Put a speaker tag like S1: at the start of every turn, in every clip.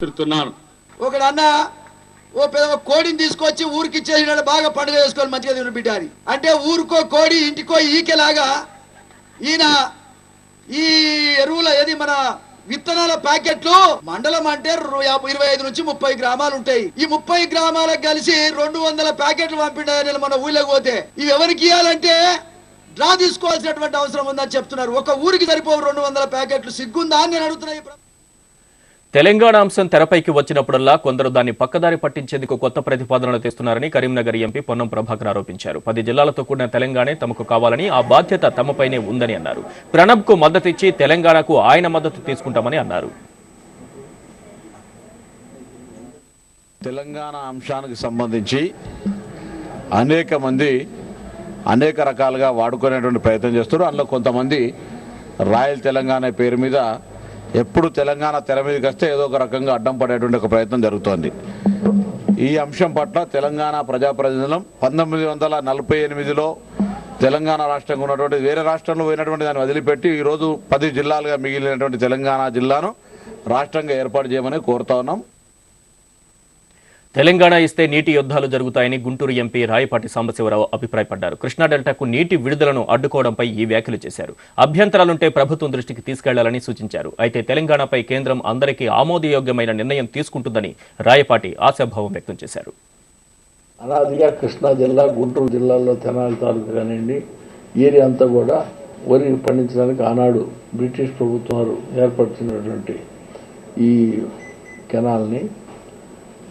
S1: తిడుతున్నాను.
S2: ఒకడన్న ఓ పెద్ద కోడిని తీసుకొచ్చి ఊరికి ఇచ్చేసినాడు, బాగా పండుగ చేసుకొని మంచిగా తిను బిడ్డ అని. అంటే ఊరికో కోడి ఇంటికో ఈకెలాగా ఈయన ఈ ఎరువుల ఏది మన విత్తనాల ప్యాకెట్లు మండలం అంటే 25 నుంచి 30 గ్రామాలు ఉంటాయి. ఈ 30 గ్రామాలకు కలిసి 200 ప్యాకెట్లు పంపిండారు మన ఊళ్ళోకి పోతే. ఇవి ఎవరికి ఇవ్వాలంటే డ్రా తీసుకోవాల్సినటువంటి అవసరం ఉందని చెప్తున్నారు. ఒక ఊరికి సరిపోవు 200 ప్యాకెట్లు. సిగ్గుందా అని నేను అడుగుతున్నా.
S3: తెలంగాణ అంశం తెరపైకి వచ్చినప్పుడల్లా కొందరు దాన్ని పక్కదారి పట్టించేందుకు కొత్త ప్రతిపాదనలు తెస్తున్నారని కరీంనగర్ ఎంపీ పొన్నం ప్రభాకర్ ఆరోపించారు. 10 జిల్లాలతో కూడిన తెలంగాణే తమకు కావాలని, ఆ బాధ్యత తమపైనే ఉందని అన్నారు. ప్రణబ్కు మద్దతిచ్చి తెలంగాణకు ఆయన మద్దతు తీసుకుంటామని అన్నారు.
S4: తెలంగాణ అంశానికి సంబంధించి అనేక మంది అనేక రకాలుగా వాడుకునేటువంటి ప్రయత్నం చేస్తారు. అందులో కొంతమంది రాయల్ తెలంగాణ పేరు మీద ఎప్పుడు తెలంగాణ తెర మీదకి వస్తే ఏదో ఒక రకంగా అడ్డం పడేటువంటి ఒక ప్రయత్నం జరుగుతోంది. ఈ అంశం పట్ల తెలంగాణ ప్రజాప్రతినిధులం 1948లో తెలంగాణ రాష్ట్రంగా ఉన్నటువంటి వేరే రాష్ట్రంలో పోయినటువంటి దాన్ని వదిలిపెట్టి ఈరోజు 10 జిల్లాలుగా మిగిలినటువంటి తెలంగాణ జిల్లాను రాష్ట్రంగా ఏర్పాటు చేయమని కోరుతా ఉన్నాం.
S3: తెలంగాణ ఇస్తే నీటి యుద్ధాలు జరుగుతాయని గుంటూరు ఎంపీ రాయపాటి సాంబశివరావు అభిప్రాయపడ్డారు. కృష్ణా డెల్టాకు నీటి విడుదలను అడ్డుకోవడంపై ఈ వ్యాఖ్యలు చేశారు. అభ్యంతరాలుంటే ప్రభుత్వం దృష్టికి తీసుకెళ్లాలని సూచించారు. అయితే తెలంగాణపై కేంద్రం అందరికీ ఆమోదయోగ్యమైన నిర్ణయం తీసుకుంటుందని రాయపాటి ఆశాభావం వ్యక్తం చేశారు.
S5: అనాదిగా కృష్ణా జిల్లా, గుంటూరు జిల్లాలో తెనాలి తాలూకా కానివ్వండి, ఏరియా అంతా కూడా వరి పండించడానికి ఆనాడు బ్రిటిష్ ప్రభుత్వం వారు ఏర్పరిచినటువంటి ఈ కెనాల్ని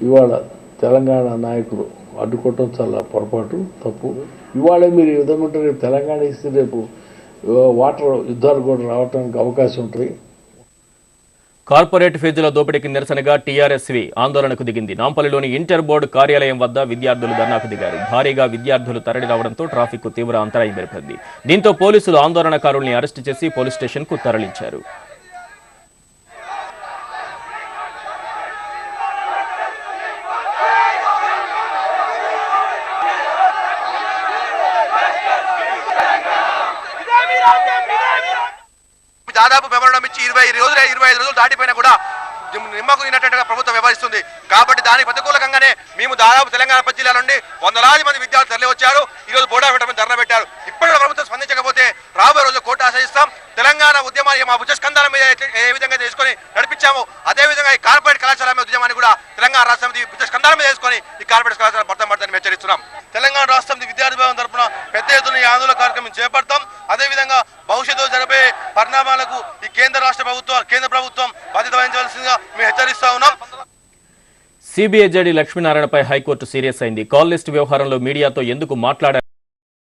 S5: ఇవాళ తెలంగాణ నాయకులు అడ్డుకోవటం చాలా పొరపాటు, తప్పు. ఇవాళే మీరు ఈ విధంగా ఉంటే రేపు తెలంగాణ ఇస్తే రేపు వాటర్ యుద్ధాలు కూడా రావడానికి అవకాశం ఉంటుంది.
S3: కార్పొరేట్ ఫీజుల దోపిడీకి నిరసనగా టీఆర్ఎస్వి ఆందోళనకు దిగింది. నాంపల్లిలోని ఇంటర్ బోర్డు కార్యాలయం వద్ద విద్యార్థులు ధర్నాకు దిగారు. భారీగా విద్యార్థులు తరలి రావడంతో ట్రాఫిక్ తీవ్ర అంతరాయం ఏర్పడింది. దీంతో పోలీసులు ఆందోళనకారుల్ని అరెస్టు చేసి పోలీస్ స్టేషన్కు తరలించారు.
S6: దాదాపు మెమోరాండం ఇచ్చి 25 రోజులు దాటిపోయినా కూడా నిమ్మకు నిన్నట్టుగా ప్రభుత్వం వ్యవహరిస్తుంది. కాబట్టి దానికి ప్రతికూలంగానే మేము దాదాపు తెలంగాణ 10 జిల్లాల నుండి వందలాది మంది విద్యార్థులు తరలి వచ్చారు. ఈరోజు బోడా పెట్టమని ధర్నా పెట్టారు. ఇప్పటికీ ప్రభుత్వం స్పందించకపోతే రాబోయే రోజు కోర్టు ఆశ్రయిస్తాం. తెలంగాణ ఉద్యమాన్ని మా భుజస్కంధాల మీద ఏ విధంగా తీసుకొని నడిపించాము, అదేవిధంగా ఈ కార్పొరేట్ కళాశాల ఉద్యమాన్ని కూడా తెలంగాణ రాష్ట్రం భుజస్కంధాల మీద తీసుకొని ఈ కార్పొరేట్ కళాశాల పడతామని హెచ్చరిస్తున్నాం. తెలంగాణ రాష్ట్రం విద్యార్థి భవన్ తరఫున పెద్ద ఎత్తున ఈ ఆందోళన కార్యక్రమం చేపడతాం. అదేవిధంగా భవిష్యత్తులో జరిపే పరిణామాలకు ఈ కేంద్ర ప్రభుత్వం బాధ్యత వహించవలసిందిగా మేము హెచ్చరిస్తా ఉన్నాం.
S3: సిబిఐ జేడీ లక్ష్మీనారాయణపై హైకోర్టు సీరియస్ అయింది. కాల్ లిస్ట్ వ్యవహారంలో మీడియాతో ఎందుకు మాట్లాడారు